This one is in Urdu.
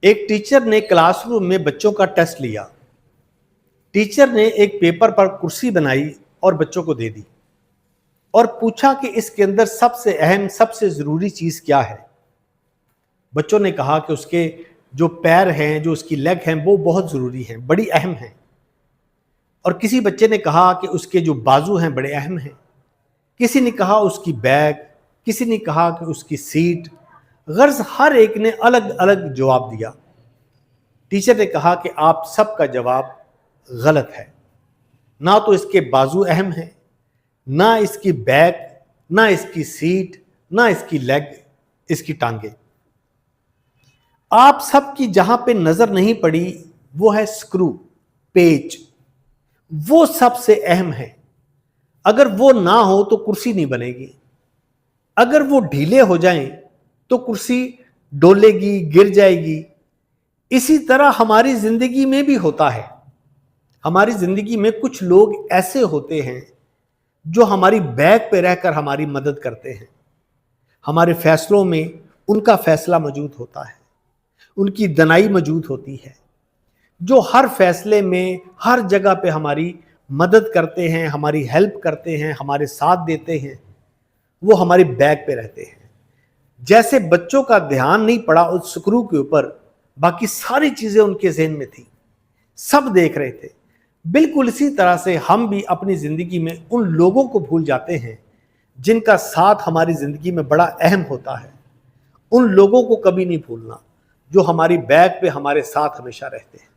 ایک ٹیچر نے کلاس روم میں بچوں کا ٹیسٹ لیا۔ ٹیچر نے ایک پیپر پر کرسی بنائی اور بچوں کو دے دی اور پوچھا کہ اس کے اندر سب سے اہم، سب سے ضروری چیز کیا ہے؟ بچوں نے کہا کہ اس کے جو پیر ہیں، جو اس کی لیگ ہیں، وہ بہت ضروری ہیں، بڑی اہم ہیں۔ اور کسی بچے نے کہا کہ اس کے جو بازو ہیں بڑے اہم ہیں، کسی نے کہا اس کی بیگ، کسی نے کہا کہ اس کی سیٹ۔ غرض ہر ایک نے الگ الگ جواب دیا۔ ٹیچر نے کہا کہ آپ سب کا جواب غلط ہے، نہ تو اس کے بازو اہم ہیں، نہ اس کی بیک، نہ اس کی سیٹ، نہ اس کی لیگ، اس کی ٹانگیں۔ آپ سب کی جہاں پہ نظر نہیں پڑی وہ ہے سکرو، پیچ، وہ سب سے اہم ہے۔ اگر وہ نہ ہو تو کرسی نہیں بنے گی، اگر وہ ڈھیلے ہو جائیں تو کرسی ڈولے گی، گر جائے گی۔ اسی طرح ہماری زندگی میں بھی ہوتا ہے۔ ہماری زندگی میں کچھ لوگ ایسے ہوتے ہیں جو ہماری بیک پہ رہ کر ہماری مدد کرتے ہیں۔ ہمارے فیصلوں میں ان کا فیصلہ موجود ہوتا ہے، ان کی دنائی موجود ہوتی ہے، جو ہر فیصلے میں، ہر جگہ پہ ہماری مدد کرتے ہیں، ہماری ہیلپ کرتے ہیں، ہمارے ساتھ دیتے ہیں، وہ ہماری بیک پہ رہتے ہیں۔ جیسے بچوں کا دھیان نہیں پڑا اس سکرو کے اوپر، باقی ساری چیزیں ان کے ذہن میں تھی، سب دیکھ رہے تھے۔ بالکل اسی طرح سے ہم بھی اپنی زندگی میں ان لوگوں کو بھول جاتے ہیں جن کا ساتھ ہماری زندگی میں بڑا اہم ہوتا ہے۔ ان لوگوں کو کبھی نہیں بھولنا جو ہماری بیک پہ ہمارے ساتھ ہمیشہ رہتے ہیں۔